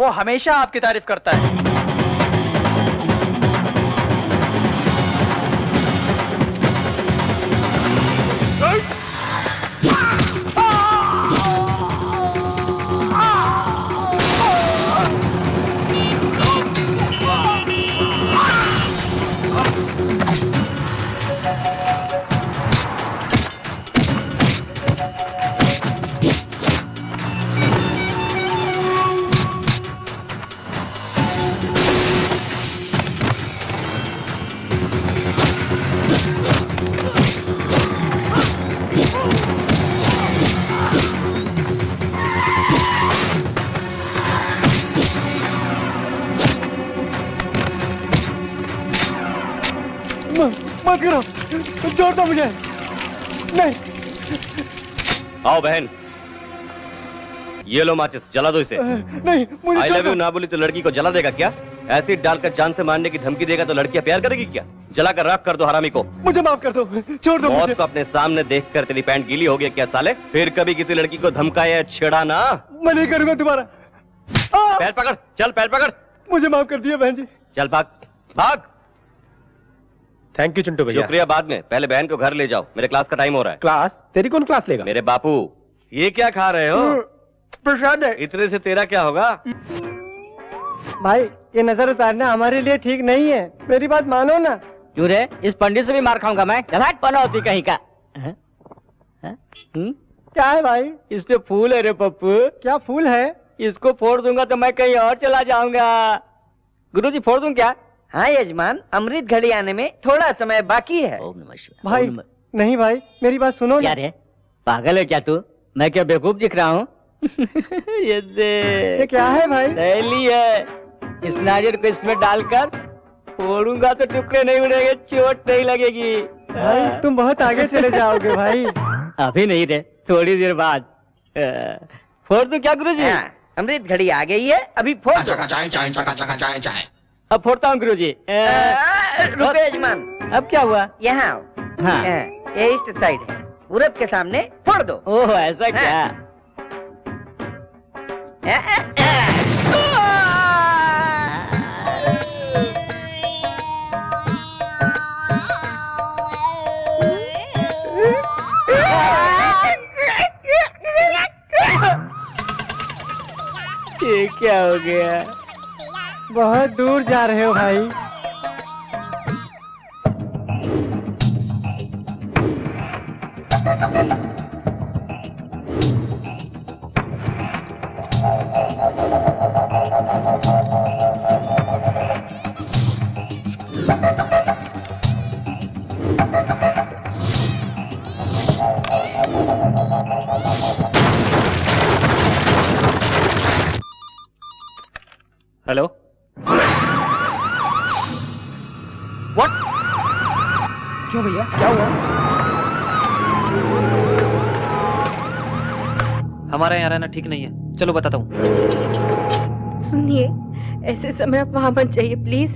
वो हमेशा आपकी तारीफ करता है। मत करो, छोड़ दो मुझे। नहीं। आओ बहन, ये लो माचिस, जला दो इसे। नहीं, मुझे आई लव यू ना बोली तो लड़की को जला देगा क्या? एसिड डालकर जान से मारने की धमकी देगा तो लड़कियां प्यार करेगी क्या? जलाकर राख कर दो हरामी को। मुझे माफ कर दो, छोड़ दो मुझे। मौत को अपने सामने देखकर तेरी पैंट गीली हो गई क्या साले? फिर कभी किसी लड़की को धमकाया छेड़ा ना। मैं नहीं करूंगा दोबारा। पैर पकड़, चल पैर पकड़। मुझे माफ कर दिया बहन जी। चल भाग, भाग। थैंक यू चिंटू भैया। शुक्रिया बाद में, पहले बहन को घर ले जाओ, मेरे क्लास का टाइम हो रहा है। क्लास? तेरी कौन क्लास लेगा? मेरे बापू। ये क्या खा रहे हो? प्रसाद है। इतने से तेरा क्या होगा? भाई ये नजर उतारना हमारे लिए ठीक नहीं है, मेरी बात मानो ना। क्यों रे, इस पंडित से भी मार खाऊंगा मैं? जमात पना होती कहीं का। क्या है भाई? इस पे फूल है रे पप्पू। क्या फूल है? इसको फोड़ दूंगा तो मैं कहीं और चला जाऊंगा। गुरुजी फोड़ दूं क्या? हाँ यजमान, अमृत घड़ी आने में थोड़ा समय बाकी है। भाई नहीं भाई, मेरी बात सुनो ना। क्या रे, पागल है क्या तू? मैं क्या बेवकूफ दिख रहा हूँ? ये ये क्या है भाई? थैली है, इस नारियल को इसमें डालकर फोड़ूंगा तो टुकड़े नहीं उड़ेंगे, चोट नहीं लगेगी। भाई तुम बहुत आगे चले जाओगे भाई। अभी नहीं रे, थोड़ी देर बाद। फोड़ दूं क्या गुरुजी? अमृत घड़ी आ गई है, अभी फोड़ दो। अब फोड़ता हूँ गुरुजी। रुको यजमान। अब क्या हुआ? यहाँ आओ। हाँ। ये ईस्ट साइड है, पूरब के सामने फोड़ दो। ओह ऐसा क्या? ये क्या हो गया? बहुत दूर जा रहे हो भाई। Hello, what? क्यों भैया, क्या हुआ? हमारा यहाँ रहना ठीक नहीं है, चलो बताता हूँ। सुनिए, ऐसे समय आप वहाँ मत जाइए प्लीज।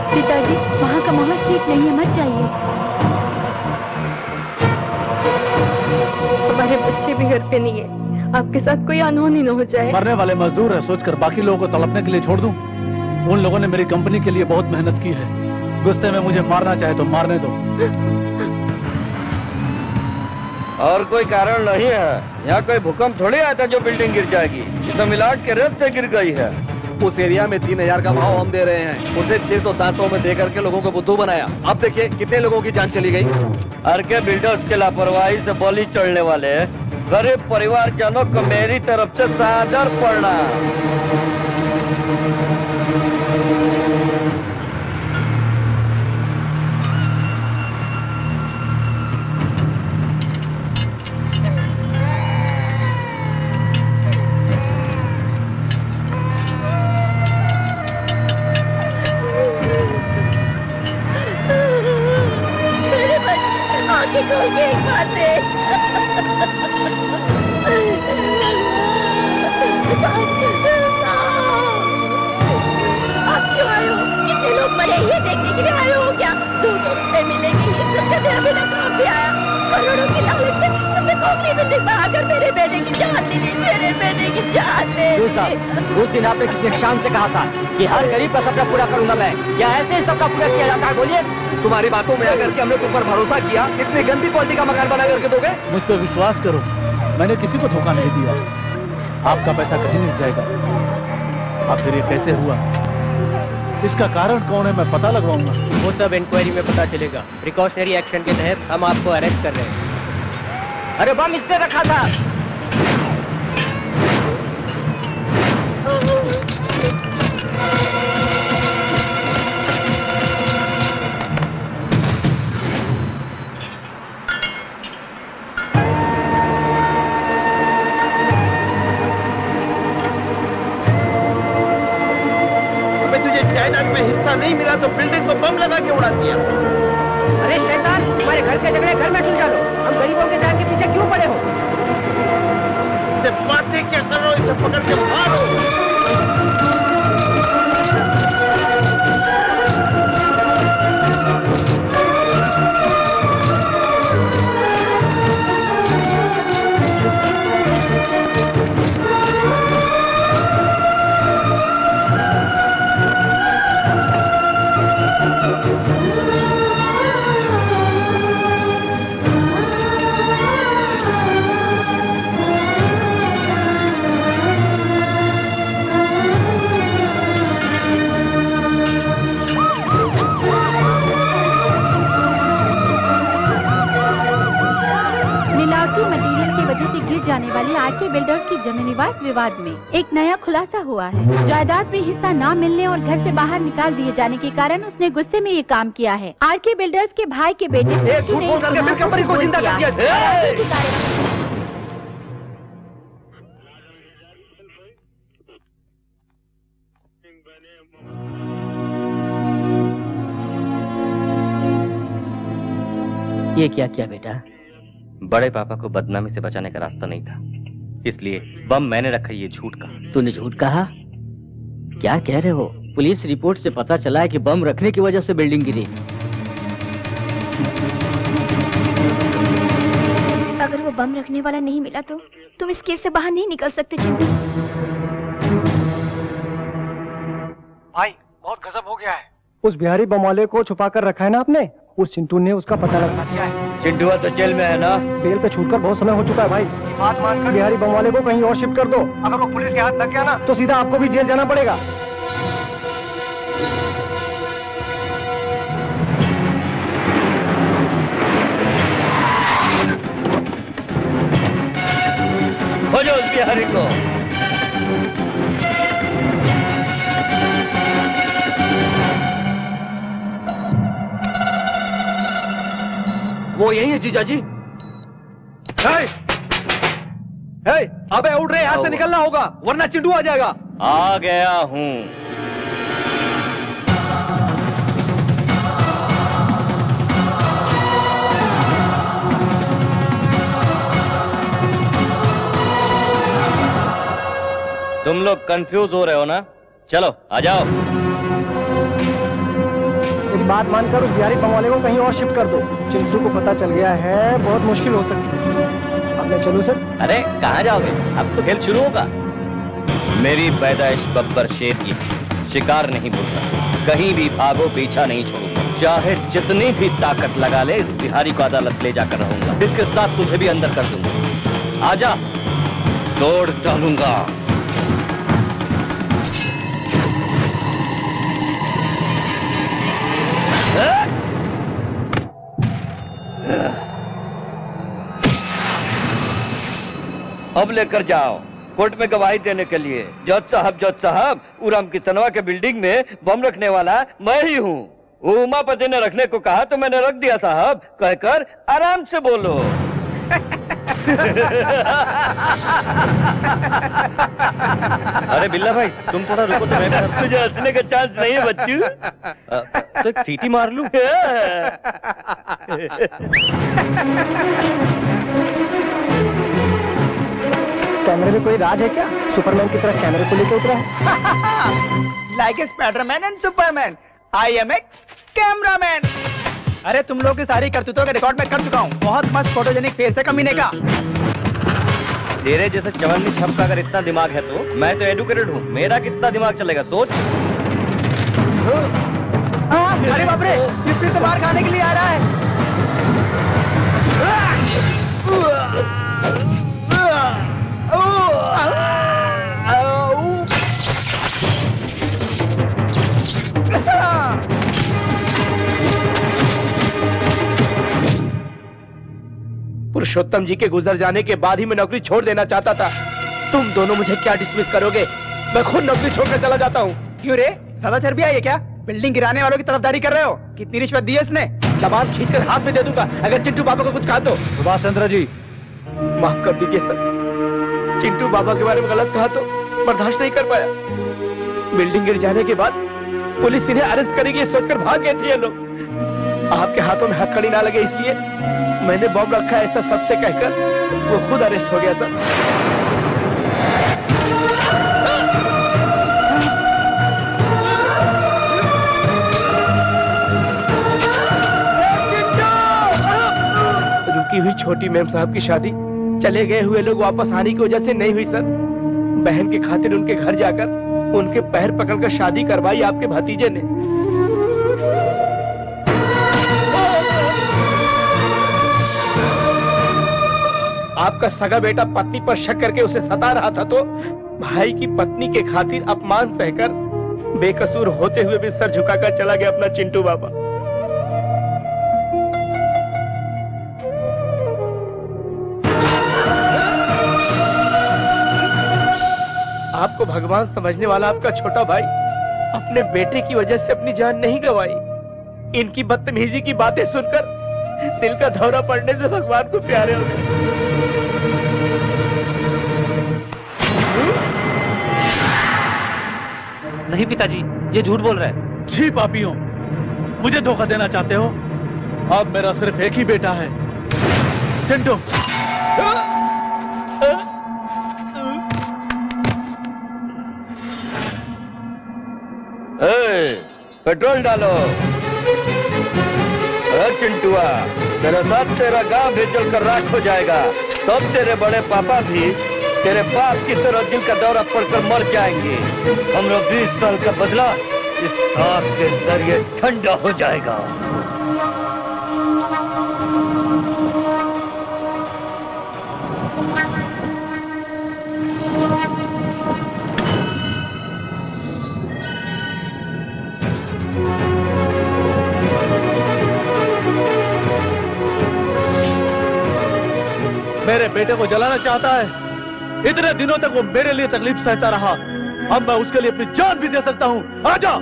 पिताजी, वहाँ का माहौल ठीक नहीं है, मत जाइए। हमारे बच्चे भी घर पे नहीं है, आपके साथ कोई अनहोनी न हो जाए। मरने वाले मजदूर है सोचकर बाकी लोगों को तड़पने के लिए छोड़ दूं? उन लोगों ने मेरी कंपनी के लिए बहुत मेहनत की है, गुस्से में मुझे मारना चाहे तो मारने दो। और कोई कारण नहीं है, यहाँ कोई भूकंप थोड़ी आया था जो बिल्डिंग गिर जाएगी, ये तो मिलाट के रेत से गिर गई है। उस एरिया में 3000 का भाव हम दे रहे हैं, उसे 600-700 में दे करके लोगों को बुद्धू बनाया। अब देखिए कितने लोगों की जान चली गई। हर के बिल्डर्स के लापरवाही से बलि चढ़ने वाले गरीब परिवारजनों को मेरी तरफ से सादर प्रणाम। आप क्यों आए हो? कितने लोग मरे ये देखने के लिए आए हो क्या? 200 रुपए मिलेंगे ये सब कहते अभी तक काम भी आया। करोड़ों की लालच से तुमने खोखली बिल्डिंग में आकर मेरे बेटे की जान ली, मेरे बेटे मेरी जान ले ली। साहब, उस दिन आपने कितने शान से कहा था कि हर गरीब का सपना पूरा करूंगा मैं। क्या ऐसे ही सबका पूरा किया जाता है? बोलिए। तुम्हारी बातों में आकर के हमने तुम पर भरोसा किया, इतनी गंदी क्वालिटी का मकान बना करके दोगे? मुझ पर विश्वास करो, मैंने किसी को धोखा नहीं दिया। आपका पैसा कहीं नहीं जाएगा। आखिर ये कैसे हुआ, इसका कारण कौन है, मैं पता लगवाऊंगा। वो सब इंक्वायरी में पता चलेगा। प्रिकॉशनरी एक्शन के तहत हम आपको अरेस्ट कर रहे हैं। अरे बम इसने रखा था। जायदाद में हिस्सा नहीं मिला तो बिल्डिंग को बम लगा के उड़ा दिया। अरे शैतान, तुम्हारे घर के झगड़े घर में सुलझा लो। हम गरीबों के जान के पीछे क्यों पड़े हो? इससे बातें क्या कर रहे हो, इसे पकड़ के मारो। जाने वाली आरके बिल्डर्स की जमीन विवाद विवाद में एक नया खुलासा हुआ है। जायदाद में हिस्सा न मिलने और घर से बाहर निकाल दिए जाने के कारण उसने गुस्से में ये काम किया है। आरके बिल्डर्स के भाई के बेटे झूठ बोल करके फिर कंपनी को जिंदा कर दिया। ये क्या किया बेटा? बड़े पापा को बदनामी से बचाने का रास्ता नहीं था, इसलिए बम मैंने रखा। ये झूठ कहा। तूने झूठ कहा? क्या कह रहे हो? पुलिस रिपोर्ट से पता चला है कि बम रखने की वजह से बिल्डिंग गिरी। अगर वो बम रखने वाला नहीं मिला तो तुम इस केस से बाहर नहीं निकल सकते चिंटू। भाई बहुत गजब हो गया है। उस बिहारी बम वाले को छुपा कर रखा है ना आपने, उस चिंटू ने उसका पता लगा दिया है। चिंटुआ तो जेल में है ना? बेल पे छूटकर बहुत समय हो चुका है भाई। बात मानकर बिहारी बम वाले को कहीं और शिफ्ट कर दो। अगर वो पुलिस के हाथ लग गया ना तो सीधा आपको भी जेल जाना पड़ेगा। हो जाओ उस बिहारी को। वो यही है जीजा जी। अबे उठ रहे, यहाँ से निकलना होगा वरना चिंटू आ जाएगा। आ गया हूँ। तुम लोग कंफ्यूज हो रहे हो ना? चलो आ जाओ। मेरी बात मानकर उस बिहारी बम वाले को कहीं और शिफ्ट कर दो। चिंटू को पता चल गया है, बहुत मुश्किल हो सकती है। अब मैं चलूं सर? अरे कहाँ जाओगे? अब तो खेल शुरू होगा। मेरी पैदाइश बब्बर शेर की, शिकार नहीं भूलता। कहीं भी भागो, पीछा नहीं छोड़ूंगा। चाहे जितनी भी ताकत लगा ले, इस बिहारी को अदालत ले जाकर रहूंगा। इसके साथ तुझे भी अंदर कर दूंगा। आजा, तोड़ डालूंगा। अब लेकर जाओ कोर्ट में गवाही देने के लिए। जज साहब, उराम किसनवा के बिल्डिंग में बम रखने वाला मैं ही हूँ। उमापति ने रखने को कहा तो मैंने रख दिया साहब, कहकर आराम से बोलो। अरे बिल्ला भाई, तुम थोड़ा रुको तो मैं भी तुझे हंसने का चांस नहीं है बच्चू। तो एक सीटी मार लूं। कैमरे में कोई राज है क्या? सुपरमैन की तरह कैमरे को लेकर उतरा है। Like a Spiderman and Superman, I am a cameraman. अरे तुम लोग की सारी करतूतों के रिकॉर्ड में कर चुका हूँ। बहुत मस्त फोटोजेनिक फेस है कमीने का। तेरे जैसे चवन्नी छप का अगर इतना दिमाग है तो मैं तो एडुकेटेड हूँ, मेरा कितना दिमाग चलेगा सोच। अरे बाप रे, ये फिर से बाहर खाने के लिए आ रहा है। पुरुषोत्तम जी के गुजर जाने के बाद ही मैं नौकरी छोड़ देना चाहता था। तुम दोनों मुझे क्या डिसमिस करोगे? मैं खुद नौकरी छोड़कर चला जाता हूँ। क्यों रे, सदा चर्बी आई है क्या? बिल्डिंग गिराने वालों की तरफदारी कर रहे हो? कितनी रिश्वत दी है इसने? जबान खींचकर हाथ में दे दूंगा अगर चिंटू बाबा को कुछ कहा तो। सुभाष चंद्र जी, माफ कर दीजिए सर, चिंटू बाबा के बारे में गलत कहा तो बर्दाश्त नहीं कर पाया। बिल्डिंग गिर जाने के बाद पुलिस इन्हें अरेस्ट करेगी सोचकर भाग गए थे ये लोग। आपके हाथों में हथकड़ी ना लगे इसलिए मैंने बॉम्ब रखा है ऐसा सबसे कहकर वो खुद अरेस्ट हो गया सर। रुकी हुई छोटी मैम साहब की शादी चले गए हुए लोग वापस आने की वजह से नहीं हुई सर। बहन की खातिर उनके घर जाकर उनके पैर पकड़कर शादी करवाई आपके भतीजे ने। आपका सगा बेटा पत्नी पर शक करके उसे सता रहा था तो भाई की पत्नी के खातिर अपमान सहकर बेकसूर होते हुए भी सर झुकाकर चला गया अपना चिंटू बाबा। आपको भगवान समझने वाला आपका छोटा भाई अपने बेटे की वजह से अपनी जान नहीं गंवाई। इनकी बदतमीजी की बातें सुनकर दिल का दौरा पड़ने से भगवान को प्यारे हो गए। नहीं पिताजी, ये झूठ बोल रहा है। छी पापियों, मुझे धोखा देना चाहते हो? अब मेरा सिर्फ एक ही बेटा है, चिंटू। पेट्रोल डालो। चिंटुआ, तेरे साथ तेरा गांव भी जलकर राख हो जाएगा। तब तेरे बड़े पापा भी तेरे बाप की तरह दिल का दौरा पड़कर मर जाएंगे। हम लोग 20 साल का बदला इस सांप के जरिए ठंडा हो जाएगा। मेरे बेटे को जलाना चाहता है। इतने दिनों तक वो मेरे लिए तकलीफ सहता रहा, अब मैं उसके लिए अपनी जान भी दे सकता हूं। आजा।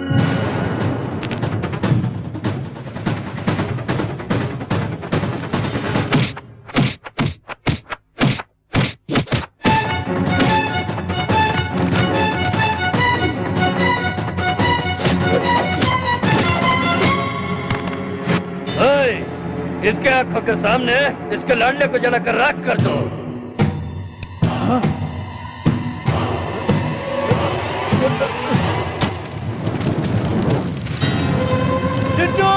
इसके आंखों के सामने इसके लड़ने को जलाकर राख कर दो। चिंटू!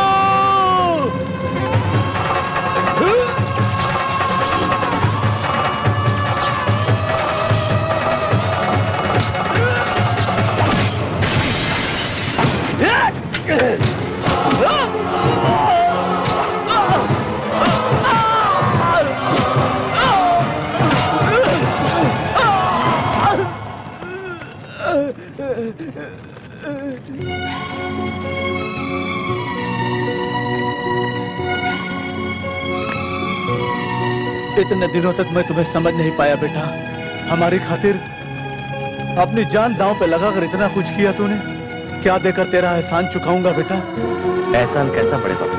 इतने दिनों तक मैं तुम्हें समझ नहीं पाया बेटा। हमारी खातिर अपनी जान दांव पे लगाकर इतना कुछ किया तूने। क्या देकर तेरा एहसान चुकाऊंगा बेटा? एहसान कैसा पड़े बाबू?